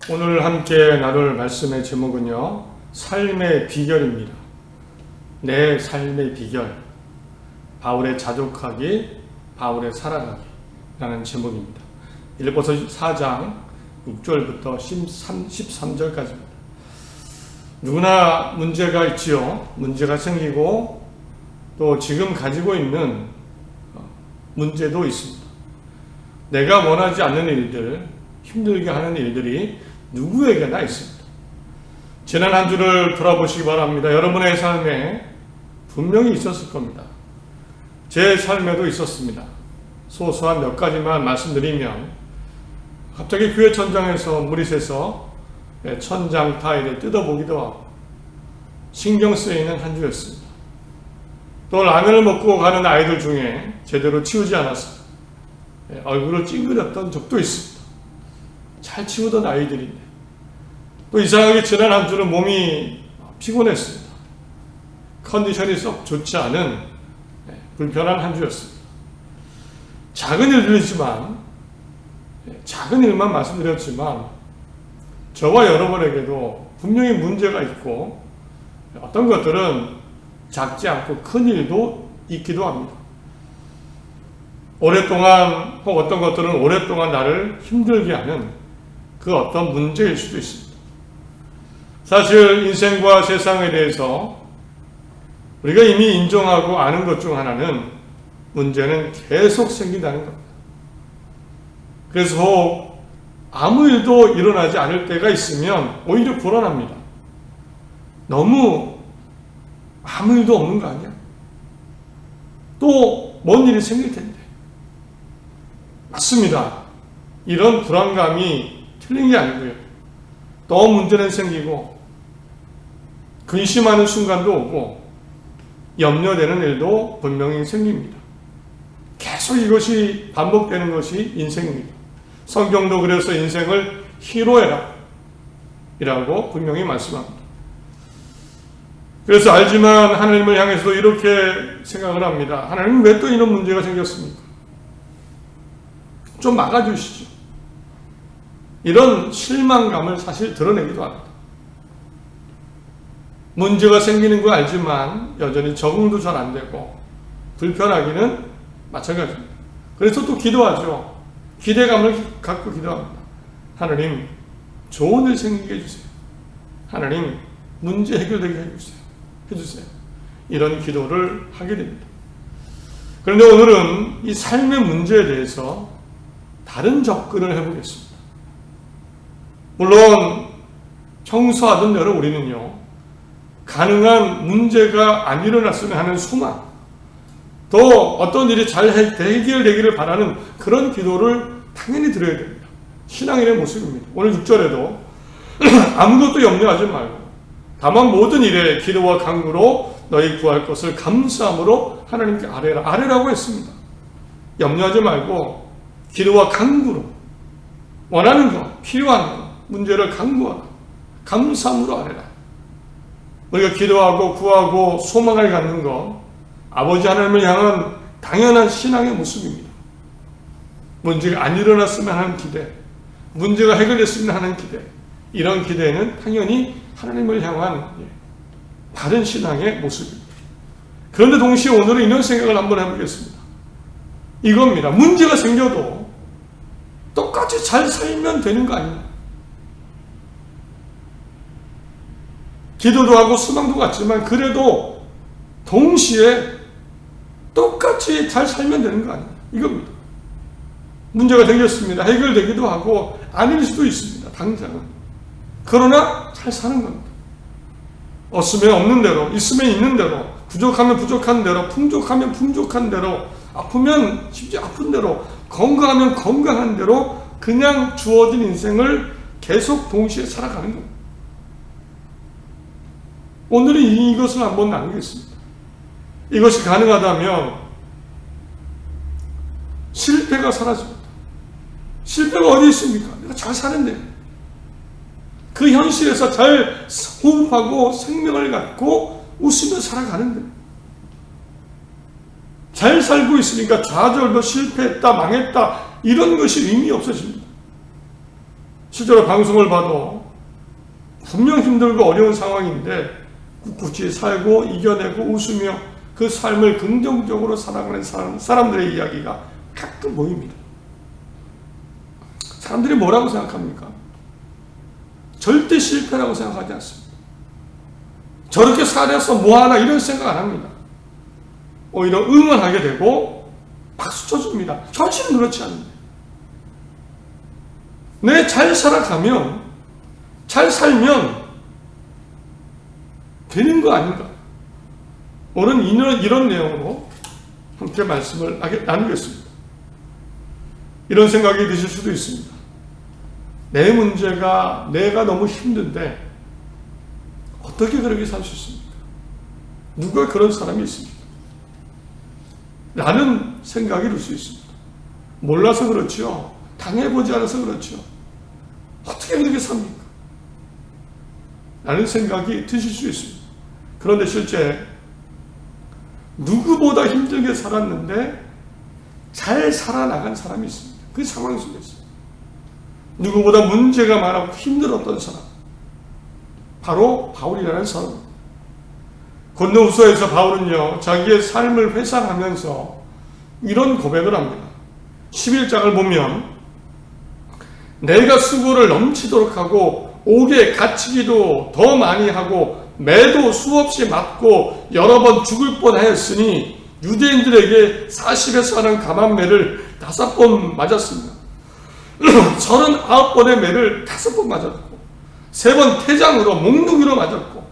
오늘 함께 나눌 말씀의 제목은요, 삶의 비결입니다. 내 삶의 비결, 바울의 자족하기, 바울의 살아가기 라는 제목입니다. 빌립보서 4장 6절부터 13절까지입니다. 누구나 문제가 있지요. 문제가 생기고 또 지금 가지고 있는 문제도 있습니다. 내가 원하지 않는 일들, 힘들게 하는 일들이 누구에게나 있습니다. 지난 한 주를 돌아보시기 바랍니다. 여러분의 삶에 분명히 있었을 겁니다. 제 삶에도 있었습니다. 소소한 몇 가지만 말씀드리면, 갑자기 교회 천장에서 물이 새서 천장 타일을 뜯어보기도 하고 신경 쓰이는 한 주였습니다. 또 라면을 먹고 가는 아이들 중에 제대로 치우지 않아서 얼굴을 찡그렸던 적도 있습니다. 잘 치우던 아이들인데, 또 이상하게 지난 한 주는 몸이 피곤했습니다. 컨디션이 썩 좋지 않은 불편한 한 주였습니다. 작은 일들이지만, 작은 일만 말씀드렸지만 저와 여러분에게도 분명히 문제가 있고, 어떤 것들은 작지 않고 큰 일도 있기도 합니다. 오랫동안, 혹 어떤 것들은 오랫동안 나를 힘들게 하는 그 어떤 문제일 수도 있습니다. 사실 인생과 세상에 대해서 우리가 이미 인정하고 아는 것 중 하나는 문제는 계속 생긴다는 겁니다. 그래서 혹 아무 일도 일어나지 않을 때가 있으면 오히려 불안합니다. 너무 아무 일도 없는 거 아니야? 또 뭔 일이 생길 텐데. 맞습니다. 이런 불안감이 틀린 게 아니고요. 또 문제는 생기고 근심하는 순간도 오고 염려되는 일도 분명히 생깁니다. 계속 이것이 반복되는 것이 인생입니다. 성경도 그래서 인생을 희로애락 이라고 분명히 말씀합니다. 그래서 알지만 하나님을 향해서도 이렇게 생각을 합니다. 하나님 왜 또 이런 문제가 생겼습니까? 좀 막아주시죠. 이런 실망감을 사실 드러내기도 합니다. 문제가 생기는 거 알지만 여전히 적응도 잘 안 되고 불편하기는 마찬가지입니다. 그래서 또 기도하죠. 기대감을 갖고 기도합니다. 하나님, 좋은 일 생기게 해주세요. 하나님, 문제 해결되게 해주세요. 이런 기도를 하게 됩니다. 그런데 오늘은 이 삶의 문제에 대해서 다른 접근을 해보겠습니다. 물론 청소하던 대로 우리는요, 가능한 문제가 안 일어났으면 하는 소망, 또 어떤 일이 잘 해결되기를 바라는 그런 기도를 당연히 드려야 됩니다. 신앙인의 모습입니다. 오늘 6절에도 아무것도 염려하지 말고 다만 모든 일에 기도와 간구로 너희 구할 것을 감사함으로 하나님께 아뢰라고 했습니다. 염려하지 말고 기도와 간구로 원하는 것, 필요한 것, 문제를 간구하라. 감사함으로 아뢰라. 우리가 기도하고 구하고 소망을 갖는 것, 아버지 하나님을 향한 당연한 신앙의 모습입니다. 문제가 안 일어났으면 하는 기대, 문제가 해결됐으면 하는 기대, 이런 기대는 당연히 하나님을 향한 다른 신앙의 모습입니다. 그런데 동시에 오늘은 이런 생각을 한번 해보겠습니다. 이겁니다. 문제가 생겨도 똑같이 잘 살면 되는 거 아닙니까? 기도도 하고 소망도 같지만 그래도 동시에 똑같이 잘 살면 되는 거 아니에요? 이겁니다. 문제가 생겼습니다. 해결되기도 하고 아닐 수도 있습니다. 당장은. 그러나 잘 사는 겁니다. 없으면 없는 대로, 있으면 있는 대로, 부족하면 부족한 대로, 풍족하면 풍족한 대로, 아프면 심지어 아픈 대로, 건강하면 건강한 대로 그냥 주어진 인생을 계속 동시에 살아가는 겁니다. 오늘은 이것을 한번 나누겠습니다. 이것이 가능하다면 실패가 사라집니다. 실패가 어디 있습니까? 내가 잘 사는데. 그 현실에서 잘 호흡하고 생명을 갖고 웃으며 살아가는데. 잘 살고 있으니까 좌절도 실패했다, 망했다 이런 것이 의미 없어집니다. 실제로 방송을 봐도 분명 힘들고 어려운 상황인데 꿋꿋이 살고 이겨내고 웃으며 그 삶을 긍정적으로 살아가는 사람들의 이야기가 가끔 보입니다. 사람들이 뭐라고 생각합니까? 절대 실패라고 생각하지 않습니다. 저렇게 살아서 뭐하나 이런 생각 안 합니다. 오히려 응원하게 되고 박수 쳐줍니다. 현실은 그렇지 않은데. 내 잘 살아가면, 잘 살면 되는 거 아닌가? 오늘 이런 내용으로 함께 말씀을 나누겠습니다. 이런 생각이 드실 수도 있습니다. 내 문제가 내가 너무 힘든데 어떻게 그렇게 살 수 있습니까? 누가 그런 사람이 있습니까? 라는 생각이 들 수 있습니다. 몰라서 그렇죠. 당해보지 않아서 그렇죠. 어떻게 그렇게 삽니까? 라는 생각이 드실 수 있습니다. 그런데 실제 누구보다 힘들게 살았는데 잘 살아나간 사람이 있습니다. 그 상황 속에서 누구보다 문제가 많았고 힘들었던 사람, 바로 바울이라는 사람. 고린도후서에서 바울은요, 자기의 삶을 회상하면서 이런 고백을 합니다. 11장을 보면 내가 수고를 넘치도록 하고 옥에 갇히기도 더 많이 하고 매도 수없이 맞고 여러 번 죽을 뻔하였으니 유대인들에게 40에서 하는 감한매를 5번 맞았습니다. 39번의 매를 5번 맞았고 3번 태장으로 몽둥이로 맞았고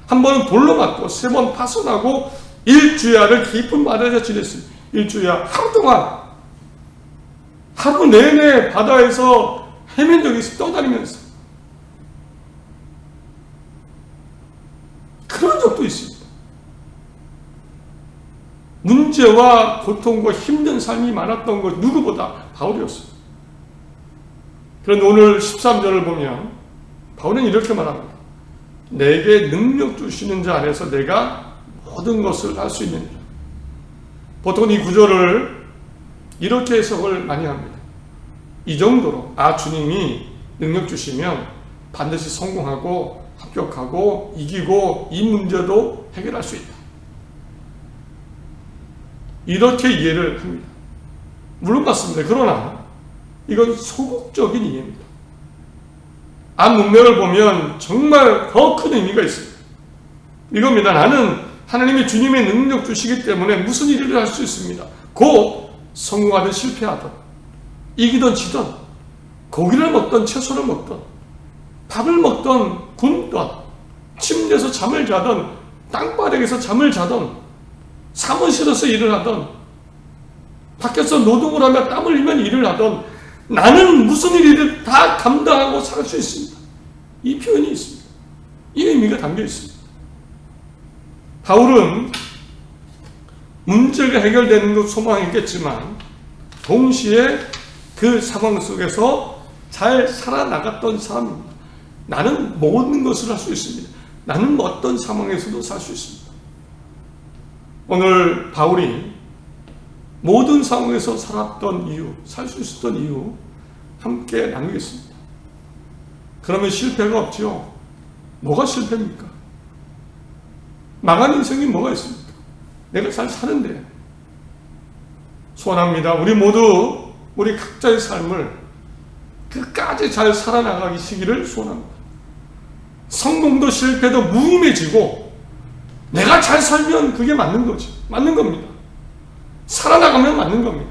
한 번은 돌로 맞고 3번 파손하고 일주야를 깊은 바다에서 지냈습니다. 일주야 하루 동안 하루 내내 바다에서 헤맨 적이 있어요. 떠다니면서 그런 적도 있습니다. 문제와 고통과 힘든 삶이 많았던 것 누구보다 바울이었습니다. 그런데 오늘 13절을 보면 바울은 이렇게 말합니다. 내게 능력 주시는 자 안에서 내가 모든 것을 할 수 있는 자. 보통 이 구절을 이렇게 해석을 많이 합니다. 이 정도로 주님이 능력 주시면 반드시 성공하고 합격하고 이기고 이 문제도 해결할 수 있다. 이렇게 이해를 합니다. 물론 맞습니다. 그러나 이건 소극적인 이해입니다. 앞 문맥을 보면 정말 더 큰 의미가 있습니다. 이겁니다. 나는 하나님이 주님의 능력 주시기 때문에 무슨 일을 할 수 있습니다. 곧 성공하든 실패하든 이기든 지든 고기를 먹든 채소를 먹든 밥을 먹든 굶든 침대에서 잠을 자든 땅바닥에서 잠을 자든 사무실에서 일을 하든 밖에서 노동을 하며 땀을 흘리며 일을 하든 나는 무슨 일이든 다 감당하고 살 수 있습니다. 이 표현이 있습니다. 이 의미가 담겨 있습니다. 바울은 문제가 해결되는 것 소망했겠지만 동시에 그 상황 속에서 잘 살아나갔던 사람입니다. 나는 모든 것을 할 수 있습니다. 나는 어떤 상황에서도 살 수 있습니다. 오늘 바울이 모든 상황에서 살았던 이유, 살 수 있었던 이유 함께 나누겠습니다. 그러면 실패가 없죠. 뭐가 실패입니까? 망한 인생이 뭐가 있습니까? 내가 잘 사는데. 소원합니다. 우리 모두 우리 각자의 삶을 끝까지 잘 살아나가시기를 소원합니다. 성공도 실패도 무의미해지고 내가 잘 살면 그게 맞는 거지. 맞는 겁니다. 살아나가면 맞는 겁니다.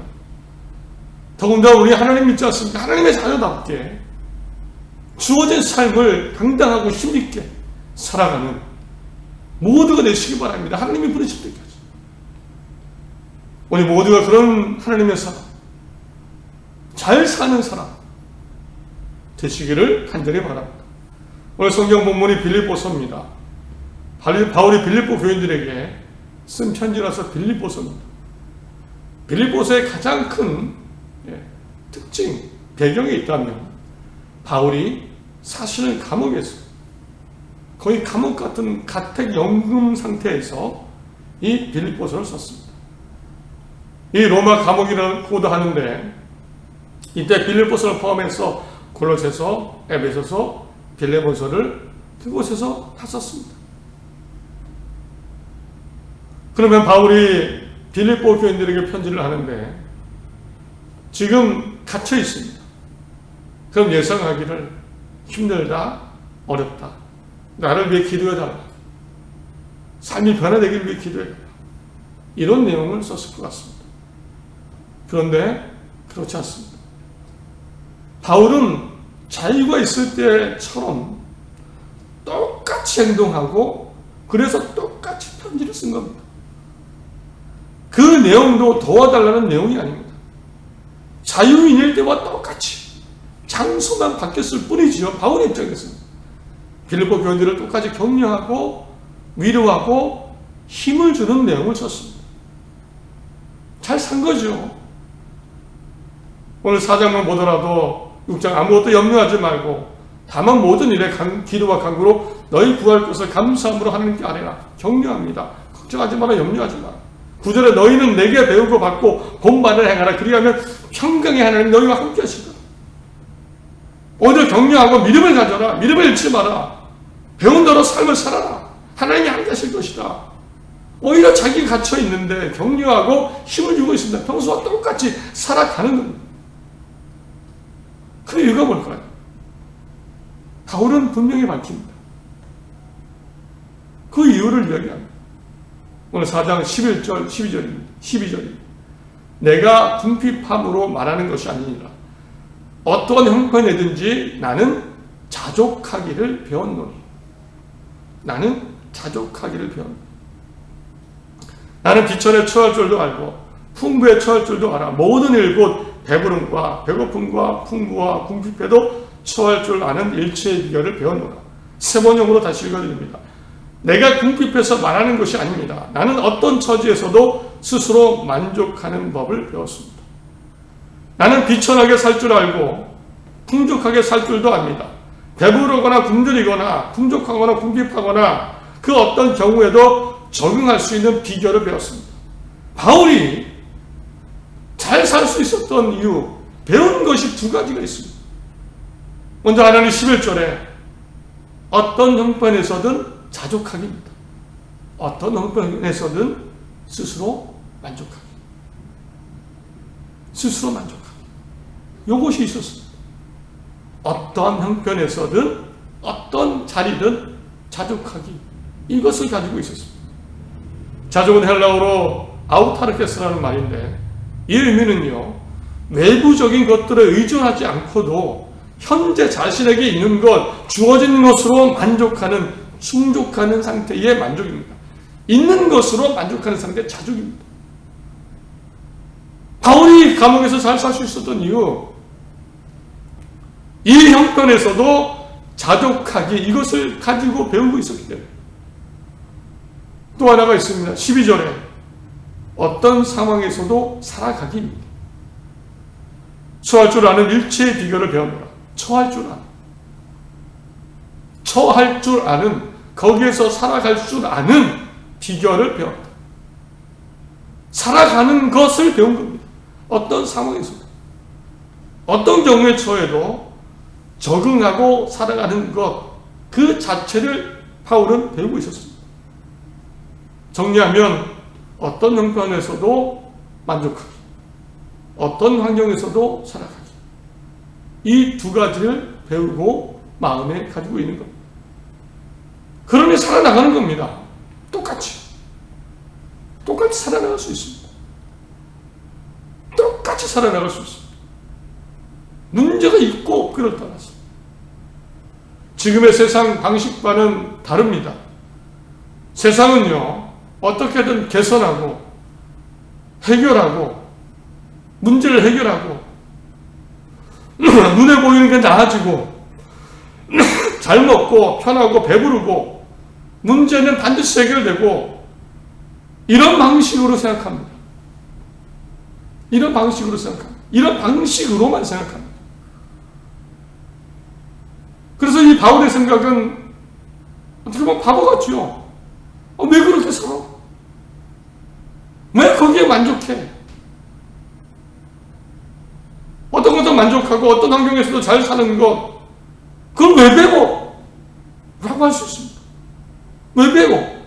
더군다나 우리 하나님 믿지 않습니까? 하나님의 자녀답게 주어진 삶을 당당하고 힘있게 살아가는 모두가 되시기 바랍니다. 하나님이 부르실 때까지. 우리 모두가 그런 하나님의 사람, 잘 사는 사람 되시기를 간절히 바랍니다. 오늘 성경 본문이 빌립보서입니다. 바울이 빌립보 교인들에게 쓴 편지라서 빌립보서입니다. 빌립보서의 가장 큰 특징, 배경이 있다면 바울이 사실은 감옥에서 거의 감옥 같은 가택연금 상태에서 이 빌립보서를 썼습니다. 이 로마 감옥이라고도 하는데 이때 빌립보서를 포함해서 골로새서, 에베소서, 빌레몬서를 그곳에서 다 썼습니다. 그러면 바울이 빌립보 교인들에게 편지를 하는데 지금 갇혀 있습니다. 그럼 예상하기를 힘들다, 어렵다. 나를 위해 기도해달라. 삶이 변화되기를 위해 기도해달라. 이런 내용을 썼을 것 같습니다. 그런데 그렇지 않습니다. 바울은 자유가 있을 때처럼 똑같이 행동하고 그래서 똑같이 편지를 쓴 겁니다. 그 내용도 도와달라는 내용이 아닙니다. 자유인일 때와 똑같이 장소만 바뀌었을 뿐이지요. 바울 입장에서는 빌립보 교인들을 똑같이 격려하고 위로하고 힘을 주는 내용을 썼습니다. 잘 산 거죠. 오늘 4장만 보더라도 6장 아무것도 염려하지 말고 다만 모든 일에 기도와 간구로 너희 구할 것을 감사함으로 하나님께 아뢰라. 격려합니다. 걱정하지 마라. 염려하지 마라. 9절에 너희는 내게 배우고 받고 본받을 행하라. 그리하면 평강의 하나님 너희와 함께 하시리라. 오늘 격려하고 믿음을 가져라. 믿음을 잃지 마라. 배운 대로 삶을 살아라. 하나님이 함께 하실 것이다. 오히려 자기가 갇혀 있는데 격려하고 힘을 주고 있습니다. 평소와 똑같이 살아가는 겁니다. 그 이유가 뭘까요? 바울은 분명히 밝힙니다. 그 이유를 이야기합니다. 오늘 4장 11절, 12절입니다. 내가 궁핍함으로 말하는 것이 아니니라. 어떤 형편이든지 나는 자족하기를 배웠노니. 나는 자족하기를 배웠노니. 나는 비천에 처할 줄도 알고 풍부에 처할 줄도 알아. 모든 일 곧 배부름과 배고픔과 풍부와 궁핍에도 처할 줄 아는 일체의 비결을 배웠노라. 세 번역으로 다시 읽어드립니다. 내가 궁핍해서 말하는 것이 아닙니다. 나는 어떤 처지에서도 스스로 만족하는 법을 배웠습니다. 나는 비천하게 살 줄 알고 풍족하게 살 줄도 압니다. 배부르거나 굶주리거나 풍족하거나 궁핍하거나 그 어떤 경우에도 적응할 수 있는 비결을 배웠습니다. 바울이 잘 살 수 있었던 이유, 배운 것이 두 가지가 있습니다. 먼저 하나는 11절에 어떤 형편에서든 자족하기입니다. 어떤 형편에서든 스스로 만족하기. 스스로 만족하기. 이것이 있었습니다. 어떤 형편에서든 어떤 자리든 자족하기. 이것을 가지고 있었습니다. 자족은 헬라어로 아우타르케스라는 말인데 이 의미는요, 외부적인 것들에 의존하지 않고도 현재 자신에게 있는 것, 주어진 것으로 만족하는, 충족하는 상태의 만족입니다. 있는 것으로 만족하는 상태, 자족입니다. 바울이 감옥에서 잘 살 수 있었던 이유, 이 형편에서도 자족하기, 이것을 가지고 배우고 있었기 때문에. 또 하나가 있습니다. 12절에 어떤 상황에서도 살아가기입니다. 처할 줄 아는 일체의 비결을 배웠노라. 처할 줄 아는. 처할 줄 아는, 거기에서 살아갈 줄 아는 비결을 배웠다. 살아가는 것을 배운 겁니다. 어떤 상황에서도. 어떤 경우에 처해도 적응하고 살아가는 것, 그 자체를 바울은 배우고 있었습니다. 정리하면 어떤 형편에서도 만족하기, 어떤 환경에서도 살아가기. 이 두 가지를 배우고 마음에 가지고 있는 겁니다. 그러면 살아나가는 겁니다. 똑같이 살아나갈 수 있습니다. 똑같이 살아나갈 수 있습니다. 문제가 있고 없기를 떠나서 지금의 세상 방식과는 다릅니다. 세상은요, 어떻게든 개선하고 해결하고 문제를 해결하고 눈에 보이는 게 나아지고 잘 먹고 편하고 배부르고 문제는 반드시 해결되고 이런 방식으로 생각합니다. 이런 방식으로만 생각합니다. 그래서 이 바울의 생각은 어떻게 보면 바보 같죠. 왜 그렇게 살아? 왜 거기에 만족해? 어떤 것도 만족하고 어떤 환경에서도 잘 사는 것, 그걸 왜 배워? 라고 할 수 있습니다. 왜 배워?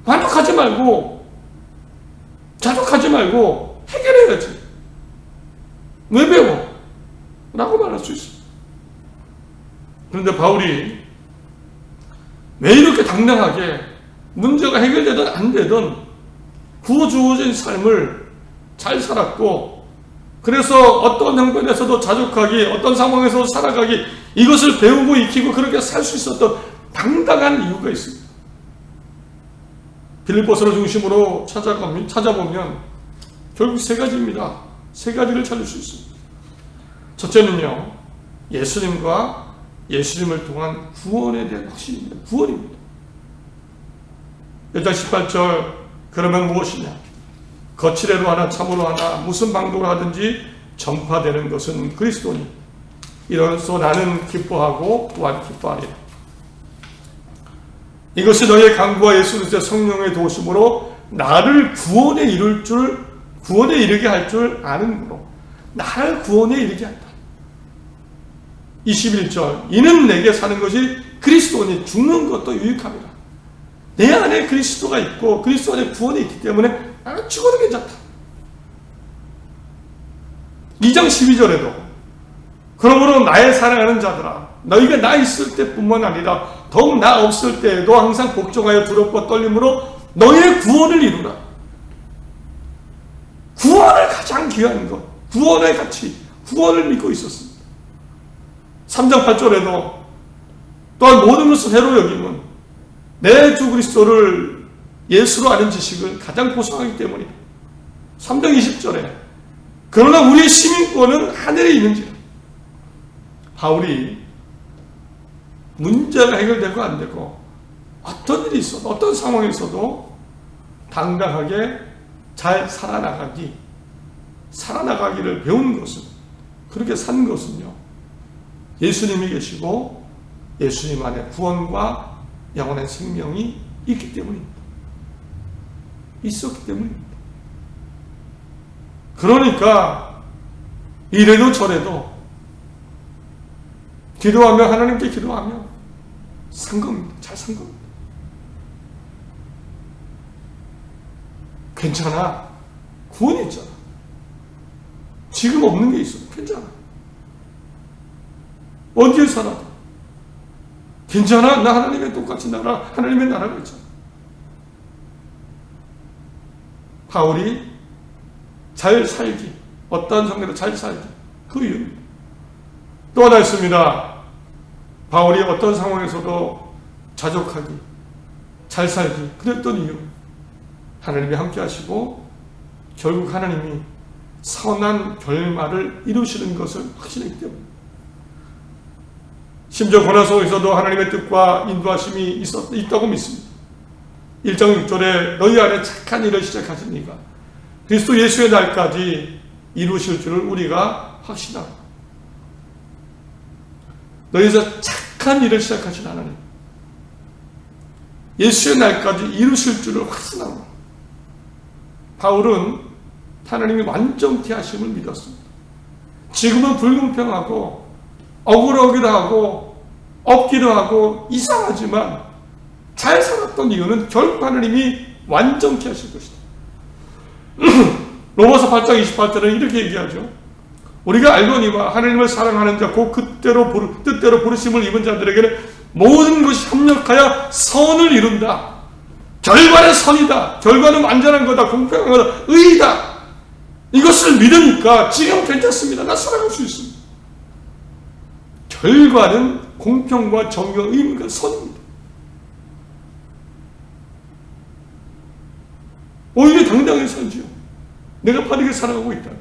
만족하지 말고, 자족하지 말고 해결해야지. 왜 배워? 라고 말할 수 있습니다. 그런데 바울이 왜 이렇게 당당하게 문제가 해결되든 안 되든 구워주어진 삶을 잘 살았고, 그래서 어떤 형편에서도 자족하기, 어떤 상황에서 살아가기, 이것을 배우고 익히고 그렇게 살 수 있었던 당당한 이유가 있습니다. 빌립보서를 중심으로 찾아보면 결국 세 가지입니다. 세 가지를 찾을 수 있습니다. 첫째는요, 예수님과 예수님을 통한 구원에 대한 확신입니다. 구원입니다. 1장 18절, 그러면 무엇이냐? 거칠애로 하나 참으로 하나 무슨 방도로 하든지 전파되는 것은 그리스도니 이로써 나는 기뻐하고 또한 기뻐하리라. 이것이 너희의 강구와 예수 그리스도의 성령의 도우심으로 나를 구원에 이르게 할 줄 아는므로 나를 구원에 이르게 한다. 21절, 이는 내게 사는 것이 그리스도니 죽는 것도 유익함이라. 내 안에 그리스도가 있고 그리스도 안에 구원이 있기 때문에 나는 죽어도 괜찮다. 2장 12절에도 그러므로 나의 사랑하는 자들아, 너희가 나 있을 때뿐만 아니라 더욱 나 없을 때에도 항상 복종하여 두렵고 떨림으로 너희의 구원을 이루라. 구원을 가장 귀한 것, 구원의 가치, 구원을 믿고 있었습니다. 3장 8절에도 또한 모든 것을 해로 여김은 내 주 그리스도를 예수로 아는 지식을 가장 고상하기 때문이다. 3장 20절에 그러나 우리의 시민권은 하늘에 있는지라. 바울이 문제가 해결되고 안 되고 어떤 일이 있어도 어떤 상황에서도 당당하게 잘 살아나가기를 배운 것은, 그렇게 산 것은요, 예수님이 계시고 예수님 안에 구원과 영원한 생명이 있기 때문입니다. 있었기 때문입니다. 그러니까 이래도 저래도 기도하며 하나님께 기도하며 산 겁니다. 잘 산 겁니다. 괜찮아. 구원이 있잖아. 지금 없는 게 있어. 괜찮아. 어디에 살아도 괜찮아. 나 하나님의 똑같이 하나님의 나라가 있잖아. 바울이 잘 살기, 어떠한 상태로 잘 살기, 그 이유입니다. 또 하나 있습니다. 바울이 어떤 상황에서도 자족하기, 잘 살기, 그랬던 이유, 하나님이 함께 하시고 결국 하나님이 선한 결말을 이루시는 것을 확신했기 때문입니다. 심지어 고난 속에서도 하나님의 뜻과 인도하심이 있다고 믿습니다. 1장 6절에 너희 안에 착한 일을 시작하신 이가 그리스도 예수의 날까지 이루실 줄을 우리가 확신합니다. 너희에서 착한 일을 시작하신 하나님, 예수의 날까지 이루실 줄을 확신합니다. 바울은 하나님이 완전케 하심을 믿었습니다. 지금은 불공평하고 억울하기도 하고 없기도 하고 이상하지만 잘 살았던 이유는 결국 하나님이 완전케 하실 것이다. 로마서 8장 28절은 이렇게 얘기하죠. 우리가 알거니와 하나님을 사랑하는 자 곧 뜻대로 부르심을 입은 자들에게는 모든 것이 협력하여 선을 이룬다. 결과는 선이다. 결과는 완전한 거다. 공평한 거다. 의이다. 이것을 믿으니까 지금 괜찮습니다. 나 살아갈 수 있습니다. 결과는 공평과 정의와 의무가 선입니다. 오히려 당당히 살지요. 내가 바르게 살아가고 있다.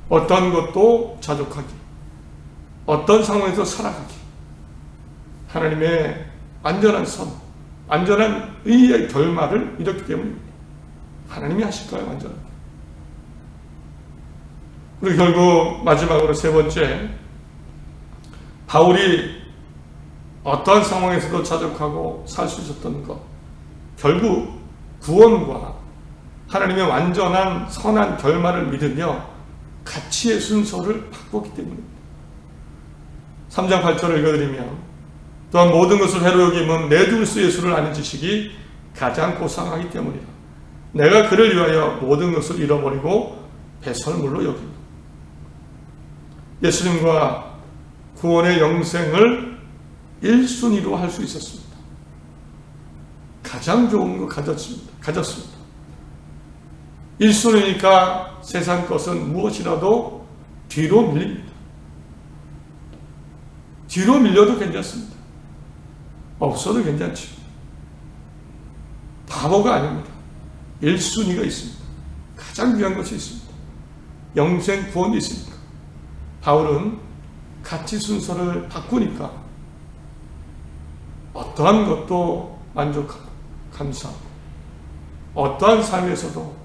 어떤 것도 자족하기, 어떤 상황에서 살아가기, 하나님의 안전한 선, 안전한 의의 결말을 이뤘기 때문입니다. 하나님이 하실 거예요, 완전한. 그리고 결국 마지막으로 세 번째, 바울이 어떠한 상황에서도 자족하고 살 수 있었던 것, 결국 구원과 하나님의 완전한 선한 결말을 믿으며 가치의 순서를 바꿨기 때문입니다. 3장 8절을 읽어드리면 또한 모든 것을 해로 여김은 내 그리스도 예수를 아는 지식이 가장 고상하기 때문이다. 내가 그를 위하여 모든 것을 잃어버리고 배설물로 여기고 예수님과 구원의 영생을 1순위로 할 수 있었습니다. 가장 좋은 거 가졌습니다. 1순위니까 세상 것은 무엇이라도 뒤로 밀립니다. 뒤로 밀려도 괜찮습니다. 없어도 괜찮죠. 바보가 아닙니다. 1순위가 있습니다. 가장 귀한 것이 있습니다. 영생 구원이 있습니다. 바울은 가치 순서를 바꾸니까 어떠한 것도 만족하고 감사하고 어떠한 삶에서도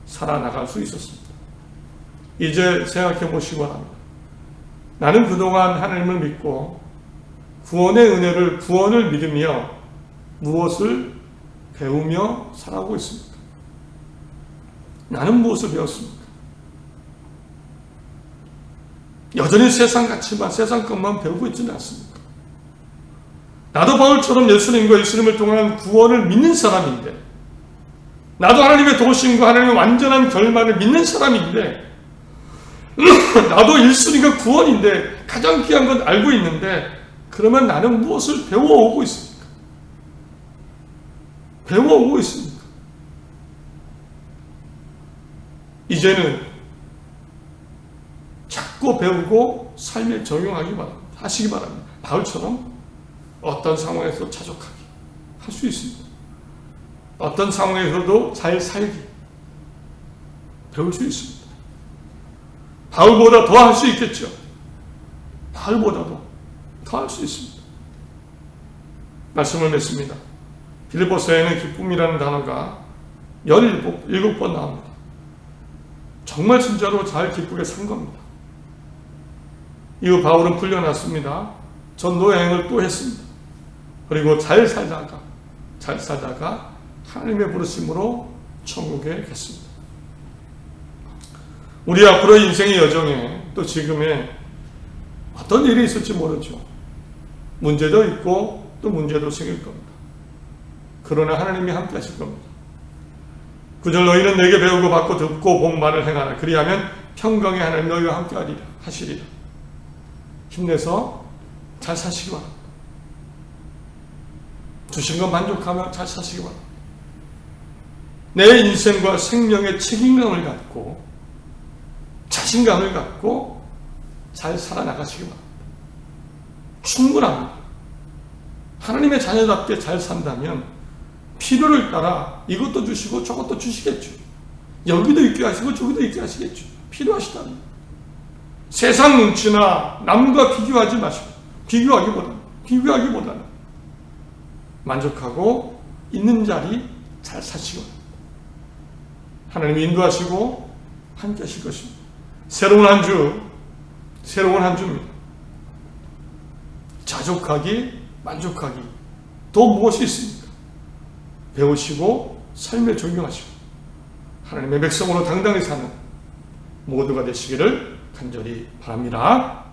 살아나갈 수 있었습니다. 이제 생각해 보시기 바랍니다. 나는 그동안 하나님을 믿고 구원의 은혜를 구원을 믿으며 무엇을 배우며 살아오고 있습니까? 나는 무엇을 배웠습니까? 여전히 세상 가치만 세상 것만 배우고 있지는 않습니까? 나도 바울처럼 예수님과 예수님을 통한 구원을 믿는 사람인데 나도 하나님의 도우심과 하나님의 완전한 결말을 믿는 사람인데 나도 1순위가 구원인데 가장 귀한 건 알고 있는데 그러면 나는 무엇을 배워오고 있습니까? 배워오고 있습니까? 이제는 자꾸 배우고 삶에 적용하기 바랍니다. 하시기 바랍니다. 바울처럼 어떤 상황에서 자족하기 할 수 있습니다. 어떤 상황에서도 잘 살기 배울 수 있습니다. 바울보다 더 할 수 있겠죠. 바울보다도 더 할 수 있습니다. 말씀을 맺습니다. 빌립보서에는 기쁨이라는 단어가 17번 나옵니다. 정말 진짜로 잘 기쁘게 산 겁니다. 이후 바울은 풀려났습니다. 전도 여행을 또 했습니다. 그리고 잘 살다가 하나님의 부르심으로 천국에 갔습니다. 우리 앞으로의 인생의 여정에 또 지금의 어떤 일이 있을지 모르죠. 문제도 있고 또 문제도 생길 겁니다. 그러나 하나님이 함께 하실 겁니다. 9절 너희는 내게 배우고 받고 듣고 본 말을 행하라. 그리하면 평강의 하나님 너희와 함께 하시리라. 힘내서 잘 사시기 바랍니다. 주신 것 만족하며 잘 사시기 바랍니다. 내 인생과 생명의 책임감을 갖고 자신감을 갖고 잘 살아나가시기 바랍니다. 충분합니다. 하나님의 자녀답게 잘 산다면 필요를 따라 이것도 주시고 저것도 주시겠죠. 여기도 있게 하시고 저기도 있게 하시겠죠. 필요하시다면. 세상 눈치나 남과 비교하지 마시고 비교하기보다는 만족하고 있는 자리 잘 사시고 하나님이 인도하시고 함께 하실 것입니다. 새로운 한 주입니다. 자족하기, 만족하기 또 무엇이 있습니까? 배우시고 삶에 적용하시고 하나님의 백성으로 당당히 사는 모두가 되시기를 간절히 바랍니다.